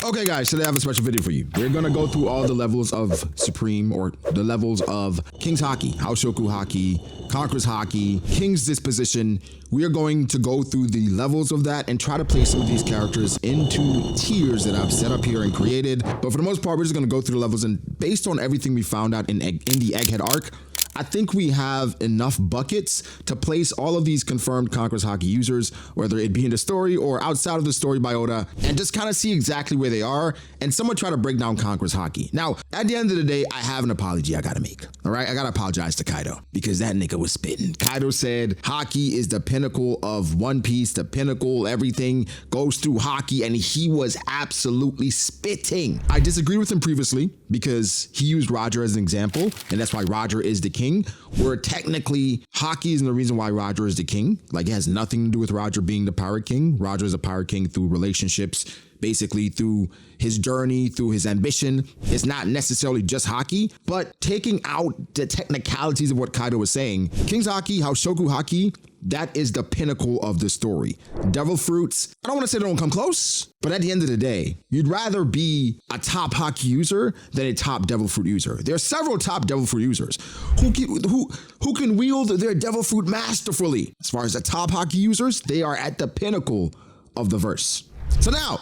Okay guys, today I have a special video for you. We're gonna go through all the levels of Supreme, or the levels of King's Haki, Haoshoku Haki, Conqueror's Haki, King's Disposition. We are going to go through the levels of that and try to place some of these characters into tiers that I've set up here and created. But for the most part, we're just gonna go through the levels, and based on everything we found out in the Egghead arc, I think we have enough buckets to place all of these confirmed Conqueror's Haki users, whether it be in the story or outside of the story by Oda, and just kind of see exactly where they are and somewhat try to break down Conqueror's Haki. Now, at the end of the day, I have an apology I gotta make. All right, I gotta apologize to Kaido because that nigga was spitting. Kaido said Haki is the pinnacle of One Piece, the pinnacle, everything goes through Haki, and he was absolutely spitting. I disagreed with him previously because he used Roger as an example, and that's why Roger is the king. Where technically Haki isn't the reason why Roger is the king. Like, it has nothing to do with Roger being the pirate king. Roger is a pirate king through relationships, basically through his journey, through his ambition. It's not necessarily just Haki, but taking out the technicalities of what Kaido was saying, King's Haki, Haoshoku Haki, that is the pinnacle of the story. Devil Fruits, I don't want to say they don't come close, but at the end of the day, you'd rather be a top Haki user than a top Devil Fruit user. There are several top Devil Fruit users who can wield their Devil Fruit masterfully. As far as the top Haki users, they are at the pinnacle of the verse. So now,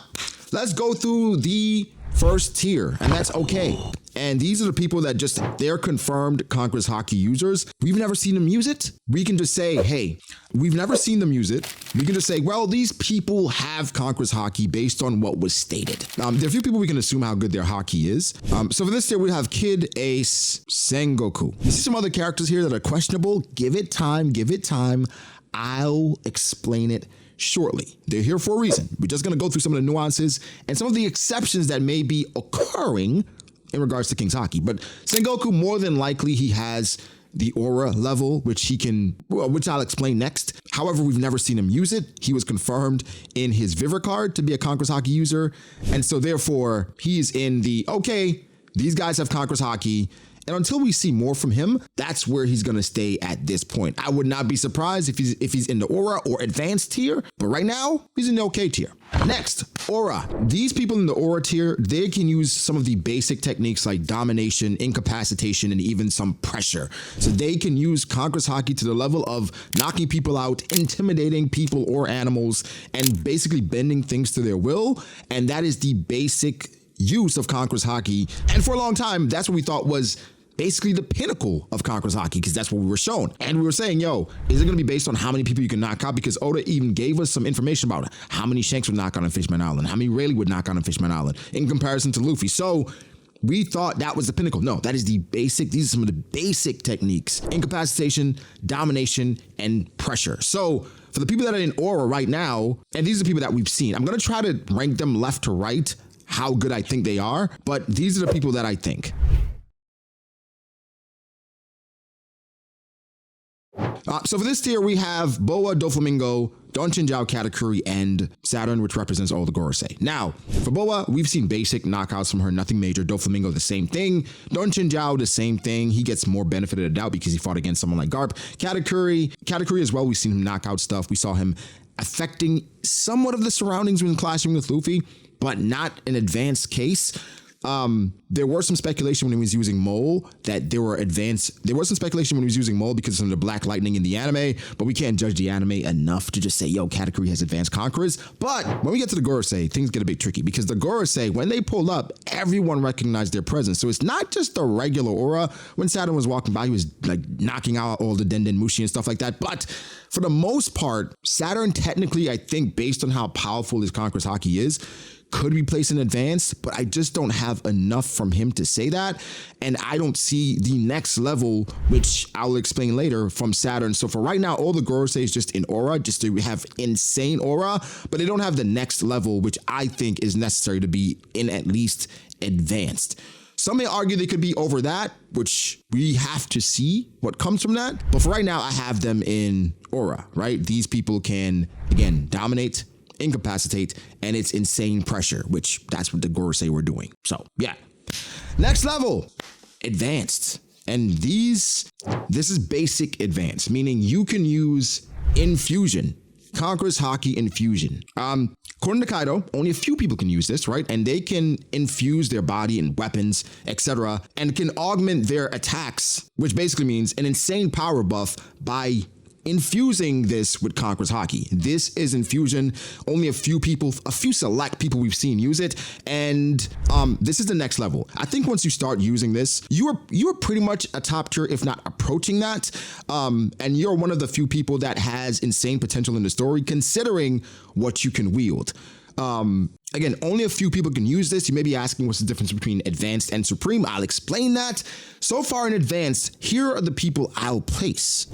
let's go through the first tier, and that's okay. And these are the people that just, they're confirmed Conqueror's Haki users. We've never seen them use it. We can just say, hey, we've never seen them use it. We can just say, well, these people have Conqueror's Haki based on what was stated. There are a few people we can assume how good their Haki is. So for this tier, we have Kid, Ace, Sengoku. You see some other characters here that are questionable. Give it time, give it time. I'll explain it shortly. They're here for a reason. We're just gonna go through some of the nuances and some of the exceptions that may be occurring in regards to King's Haki. But Sengoku, more than likely, he has the aura level, which I'll explain next. However, we've never seen him use it. He was confirmed in his Vivre card to be a Conqueror's Haki user. And so therefore, he's in the, okay, these guys have Conqueror's Haki. And until we see more from him, that's where he's gonna stay at this point. I would not be surprised if he's in the aura or advanced tier, but right now, he's in the okay tier. Next, aura. These people in the aura tier, they can use some of the basic techniques like domination, incapacitation, and even some pressure. So they can use Conqueror's Haki to the level of knocking people out, intimidating people or animals, and basically bending things to their will. And that is the basic use of Conqueror's Haki. And for a long time, that's what we thought was basically the pinnacle of Conqueror's Haki, because that's what we were shown. And we were saying, yo, is it gonna be based on how many people you can knock out? Because Oda even gave us some information about how many Shanks would knock out on Fishman Island, how many Rayleigh would knock out on Fishman Island in comparison to Luffy. So we thought that was the pinnacle. No, that is the basic, these are some of the basic techniques: incapacitation, domination, and pressure. So for the people that are in aura right now, and these are the people that we've seen, I'm gonna try to rank them left to right, how good I think they are, but these are the people that I think. So for this tier, we have Boa, Doflamingo, Don Chinjao, Katakuri, and Saturn, which represents all the Gorosei. Now, for Boa, we've seen basic knockouts from her, nothing major. Doflamingo, the same thing. Don Chinjao, the same thing. He gets more benefit of the doubt because he fought against someone like Garp. Katakuri as well, we've seen him knock out stuff. We saw him affecting somewhat of the surroundings when clashing with Luffy, but not an advanced case. There was some speculation when he was using Mole that there was some speculation when he was using Mole because of the Black Lightning in the anime, but we can't judge the anime enough to just say, yo, Katakuri has advanced conquerors. But when we get to the Gorosei, things get a bit tricky because the Gorosei, when they pull up, everyone recognized their presence. So it's not just the regular aura. When Saturn was walking by, he was like knocking out all the Denden Mushi and stuff like that. But for the most part, Saturn technically, I think, based on how powerful his Conqueror's Haki is, could be placed in advanced, but I just don't have enough from him to say that. And I don't see the next level, which I'll explain later, from Saturn. So for right now, all the Gorosei is just in aura, just to have insane aura, but they don't have the next level, which I think is necessary to be in at least advanced. Some may argue they could be over that, which we have to see what comes from that. But for right now, I have them in aura, right? These people can, again, dominate, incapacitate, and it's insane pressure, which that's what the Gorosei were doing. So yeah. Next level, advanced. And this is basic advanced, meaning you can use infusion Conqueror's Haki Infusion. According to Kaido, only a few people can use this, right? And they can infuse their body and weapons, etc., and can augment their attacks, which basically means an insane power buff by infusing this with Conqueror's Haki. This is infusion. Only a few select people we've seen use it, and this is the next level. I think once you start using this, you are pretty much a top tier, if not approaching that. And you're one of the few people that has insane potential in the story, considering what you can wield. Again, only a few people can use this. You may be asking what's the difference between advanced and supreme. I'll explain that. So far in advanced, here are the people I'll place.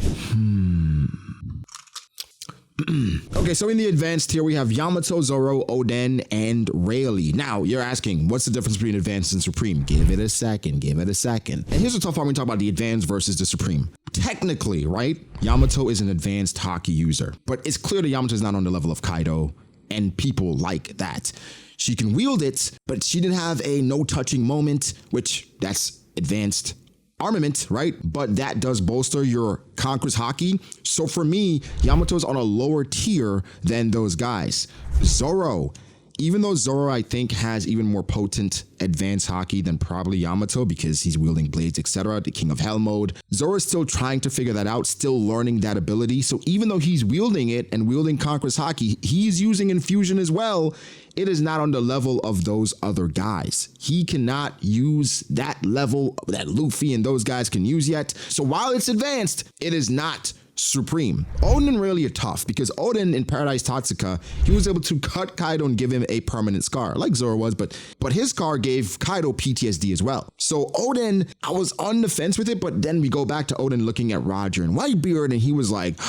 Okay, so in the advanced tier, we have Yamato, Zoro, Oden, and Rayleigh. Now, you're asking, what's the difference between advanced and supreme? Give it a second. And here's the tough part when we talk about the advanced versus the supreme. Technically, right, Yamato is an advanced Haki user, but it's clear that Yamato is not on the level of Kaido and people like that. She can wield it, but she didn't have a no-touching moment, which that's advanced armament, right? But that does bolster your Conqueror's Haki. So for me, Yamato's on a lower tier than those guys. Zoro, even though Zoro, I think, has even more potent advanced Haki than probably Yamato because he's wielding blades, etc., the King of Hell mode, Zoro is still trying to figure that out, still learning that ability. So even though he's wielding it and wielding Conqueror's Haki, he's using infusion as well. It is not on the level of those other guys. He cannot use that level that Luffy and those guys can use yet. So while it's advanced, it is not supreme. Oden and Rayleigh are tough because Oden in Paradise Totsuka, he was able to cut Kaido and give him a permanent scar, like Zoro was, but his scar gave Kaido PTSD as well. So Oden, I was on the fence with it, but then we go back to Oden looking at Roger and Whitebeard, and he was like,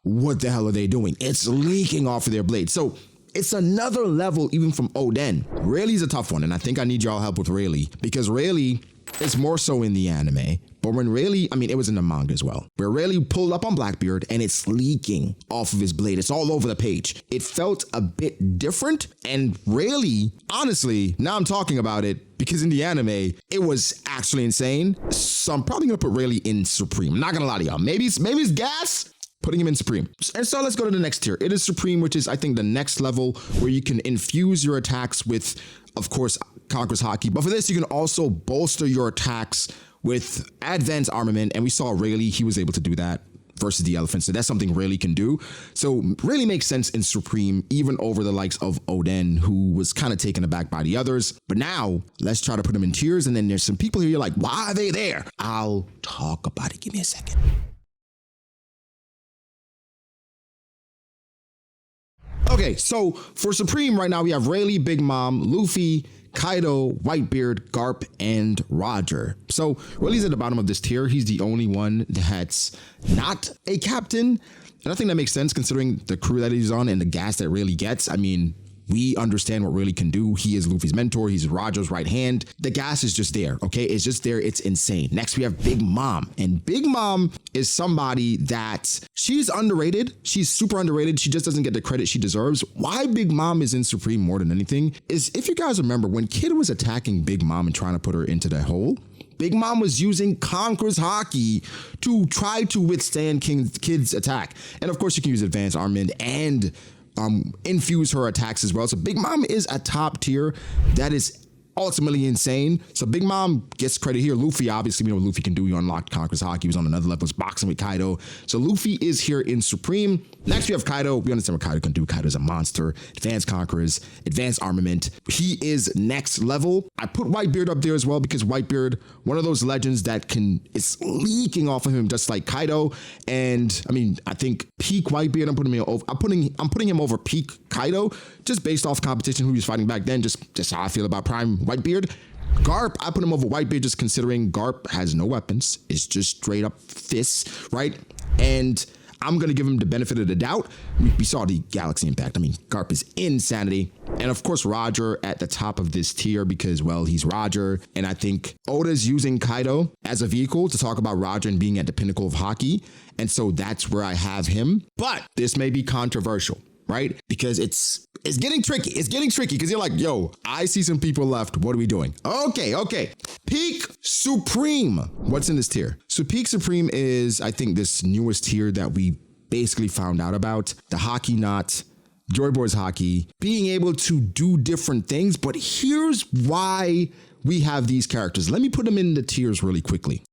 what the hell are they doing? It's leaking off of their blade. So it's another level even from Oden. Rayleigh's a tough one, and I think I need y'all help with Rayleigh because Rayleigh is more so in the anime. But when Rayleigh, I mean, it was in the manga as well, where Rayleigh pulled up on Blackbeard and it's leaking off of his blade. It's all over the page. It felt a bit different. And Rayleigh, honestly, now I'm talking about it because in the anime, it was actually insane. So I'm probably gonna put Rayleigh in Supreme. I'm not gonna lie to y'all. Maybe it's gas. Putting him in Supreme. And so let's go to the next tier. It is Supreme, which is, I think, the next level where you can infuse your attacks with, of course, Conqueror's Haki. But for this, you can also bolster your attacks with advanced armament. And we saw Rayleigh, he was able to do that versus the elephant. So that's something Rayleigh can do. So really makes sense in Supreme, even over the likes of Oden, who was kind of taken aback by the others. But now let's try to put them in tiers. And then there's some people here, you're like, why are they there? I'll talk about it. Give me a second. Okay, so for Supreme right now, we have Rayleigh, Big Mom, Luffy, Kaido, Whitebeard, Garp, and Roger. So Rayleigh's at the bottom of this tier. He's the only one that's not a captain. And I think that makes sense considering the crew that he's on and the gas that Rayleigh gets. I mean, we understand what Rayleigh can do. He is Luffy's mentor. He's Roger's right hand. The gas is just there, okay? It's just there. It's insane. Next, we have Big Mom. And Big Mom is somebody that she's underrated. She's super underrated. She just doesn't get the credit she deserves. Why Big Mom is in Supreme more than anything is, if you guys remember, when Kid was attacking Big Mom and trying to put her into the hole, Big Mom was using Conqueror's Haki to try to withstand Kid's attack. And of course, you can use advanced armament and infuse her attacks as well. So Big Mom is a top tier. That is ultimately insane. So Big Mom gets credit here. Luffy, obviously, we know what Luffy can do. He unlocked Conqueror's Haki. He was on another level. He was boxing with Kaido. So Luffy is here in Supreme. Next, we have Kaido. We understand what Kaido can do. Kaido's a monster. Advanced Conquerors, advanced armament. He is next level. I put Whitebeard up there as well because Whitebeard, one of those legends that it's leaking off of him just like Kaido. And I mean, I think peak Whitebeard, I'm putting him over peak Kaido just based off competition, who he was fighting back then, just how I feel about prime Whitebeard. Garp, I put him over Whitebeard just considering Garp has no weapons. It's just straight up fists, right? And I'm going to give him the benefit of the doubt. We saw the galaxy impact. I mean, Garp is insanity. And of course, Roger at the top of this tier because, well, he's Roger. And I think Oda's using Kaido as a vehicle to talk about Roger and being at the pinnacle of Haki. And so that's where I have him. But this may be controversial, right? Because it's getting tricky. It's getting tricky because you're like, yo, I see some people left. What are we doing? Okay. Peak Supreme. What's in this tier? So Peak Supreme is, I think, this newest tier that we basically found out about. The Haki knot, Joy Boy's Haki, being able to do different things. But here's why we have these characters. Let me put them in the tiers really quickly.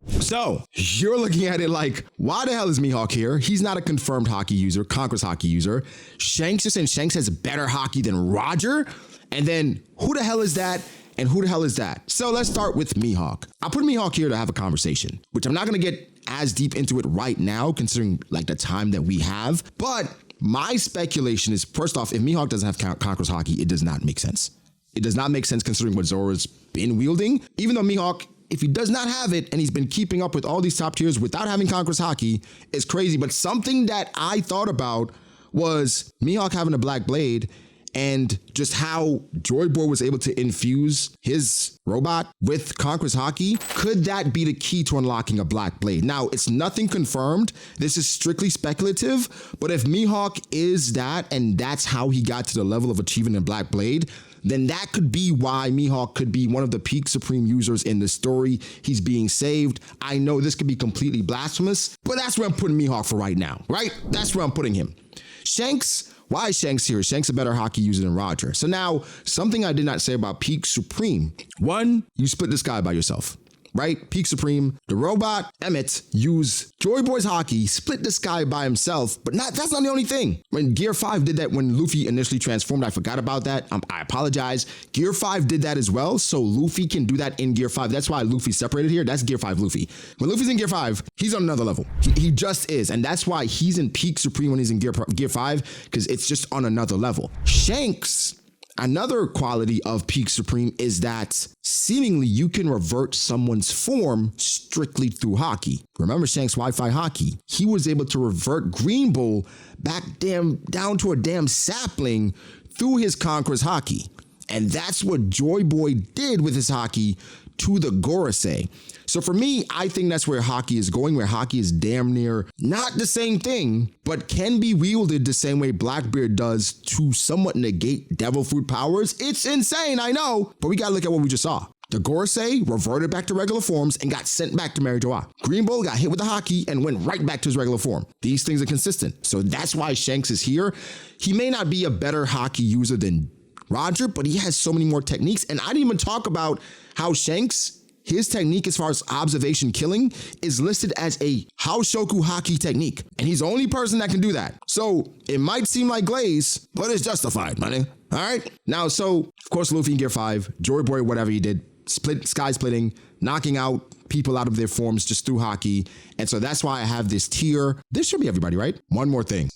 So you're looking at it like, why the hell is Mihawk here? He's not a confirmed Haki user, Conqueror's Haki user. Shanks is saying Shanks has better Haki than Roger. And then who the hell is that? And who the hell is that? So let's start with Mihawk. I put Mihawk here to have a conversation, which I'm not going to get as deep into it right now, considering like the time that we have. But my speculation is, first off, if Mihawk doesn't have Conqueror's Haki, it does not make sense. It does not make sense considering what Zora's been wielding. Even though Mihawk, if he does not have it and he's been keeping up with all these top tiers without having Conqueror's Haki, is crazy. But something that I thought about was Mihawk having a black blade and just how Joy Boy was able to infuse his robot with Conqueror's Haki. Could that be the key to unlocking a black blade? Now, it's nothing confirmed. This is strictly speculative. But if Mihawk is that, and that's how he got to the level of achieving a black blade, then that could be why Mihawk could be one of the peak Supreme users in the story. He's being saved. I know this could be completely blasphemous, but that's where I'm putting Mihawk for right now, right? That's where I'm putting him. Shanks, why is Shanks here? Shanks a better Haki user than Roger. So now, something I did not say about peak Supreme. One, you split the sky by yourself. Right? Peak Supreme, the robot, Emmett, use Joy Boy's Haki, split the sky by himself, but that's not the only thing. When Gear 5 did that, when Luffy initially transformed, I forgot about that. I apologize. Gear 5 did that as well, so Luffy can do that in Gear 5. That's why Luffy's separated here. That's Gear 5 Luffy. When Luffy's in Gear 5, he's on another level. He just is, and that's why he's in Peak Supreme when he's in Gear 5, because it's just on another level. Shanks, another quality of Peak Supreme is that seemingly you can revert someone's form strictly through Haki. Remember Shanks' Wi-Fi Haki? He was able to revert Green Bull back down to a damn sapling through his Conqueror's Haki. And that's what Joy Boy did with his Haki to the Gorosei. So for me, I think that's where Haki is going, where Haki is damn near not the same thing, but can be wielded the same way Blackbeard does to somewhat negate Devil Fruit powers. It's insane, I know, but we gotta look at what we just saw. The Gorosei reverted back to regular forms and got sent back to Mary Joa. Green Bull got hit with the Haki and went right back to his regular form. These things are consistent. So that's why Shanks is here. He may not be a better Haki user than Roger, but he has so many more techniques. And I didn't even talk about how Shanks, his technique as far as observation killing, is listed as a Haoshoku Haki technique. And he's the only person that can do that. So it might seem like glaze, but it's justified, money. All right. Now, so of course, Luffy in Gear 5, Joy Boy, whatever he did, sky splitting, knocking out people out of their forms just through Haki. And so that's why I have this tier. This should be everybody, right? One more thing.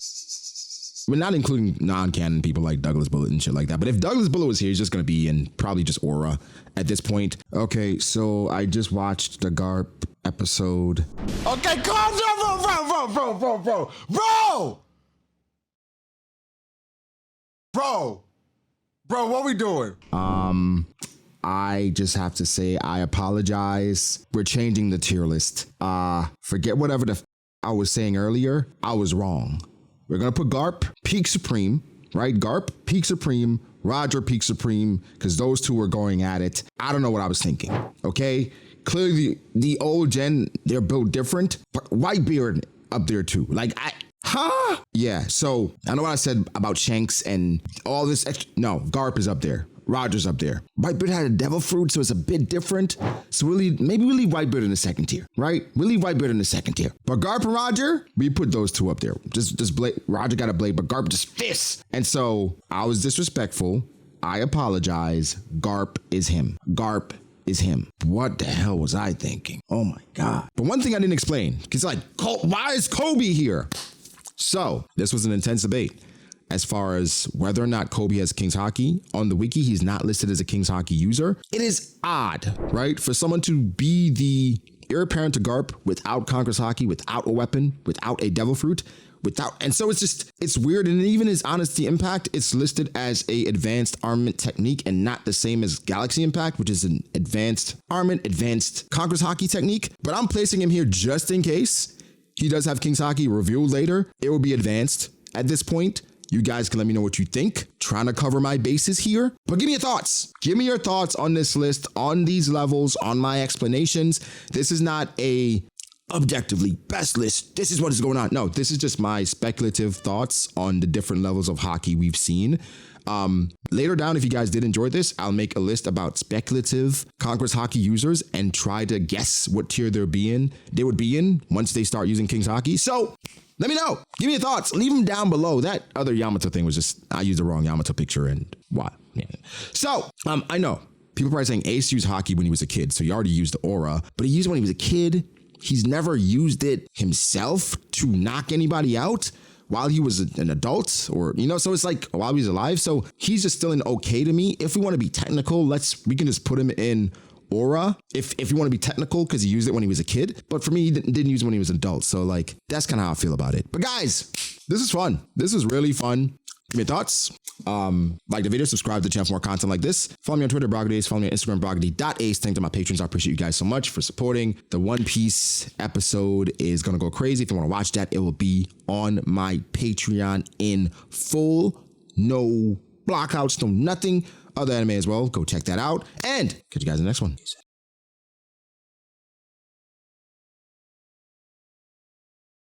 We're not including non-canon people like Douglas Bullet and shit like that. But if Douglas Bullet was here, he's just going to be in probably just Aura at this point. Okay, so I just watched the Garp episode. Okay, calm down, bro, what we doing? I just have to say I apologize. We're changing the tier list. Forget whatever I was saying earlier. I was wrong. We're going to put Garp, Peak Supreme, right? Garp, Peak Supreme, Roger, Peak Supreme, because those two were going at it. I don't know what I was thinking, okay? Clearly, the old gen, they're built different, but Whitebeard up there too. Yeah, so I know what I said about Shanks and all this extra. No, Garp is up there. Roger's up there. Whitebeard had a devil fruit, so it's a bit different. So maybe we leave Whitebeard in the second tier, right? We leave Whitebeard in the second tier. But Garp and Roger, we put those two up there. Just blade. Roger got a blade, but Garp just fists. And so I was disrespectful. I apologize. Garp is him. Garp is him. What the hell was I thinking? Oh my God. But one thing I didn't explain, because like, why is Kobe here? So this was an intense debate. As far as whether or not Kobe has King's Haki, on the wiki, he's not listed as a King's Haki user. It is odd, right? For someone to be the heir apparent to Garp without Conqueror's Haki, without a weapon, without a devil fruit, and so it's weird. And even his Honesty Impact, it's listed as a advanced armament technique and not the same as Galaxy Impact, which is an advanced armament, advanced Conqueror's Haki technique. But I'm placing him here just in case he does have King's Haki revealed later. It will be advanced at this point. You guys can let me know what you think. Trying to cover my bases here. But give me your thoughts. Give me your thoughts on this list, on these levels, on my explanations. This is not a objectively best list. This is what is going on. No, this is just my speculative thoughts on the different levels of Haki we've seen. Later down, if you guys did enjoy this, I'll make a list about speculative Conquerors Haki users and try to guess what tier they would be in once they start using King's Haki. So let me know. Give me your thoughts. Leave them down below. That other Yamato thing was just, I used the wrong Yamato picture and why. Yeah. So I know people probably saying Ace used Haki when he was a kid. So he already used the aura, but he used it when he was a kid. He's never used it himself to knock anybody out while he was an adult, or, you know, so it's like while he was alive. So he's just still an okay to me. If we want to be technical, we can just put him in aura if you want to be technical, because he used it when he was a kid. But for me, he didn't use it when he was an adult. So like, that's kind of how I feel about it. But guys, this is fun. This is really fun. Give me your thoughts. Like the video, subscribe to the channel for more content like this. Follow me on Twitter, Brogadace. Follow me on Instagram, Brogady.ace. Thank to my patrons. I appreciate you guys so much for supporting. The One Piece episode is going to go crazy. If you want to watch that, it will be on my Patreon in full. No blockouts, no nothing. Other anime as well. Go check that out. And catch you guys in the next one.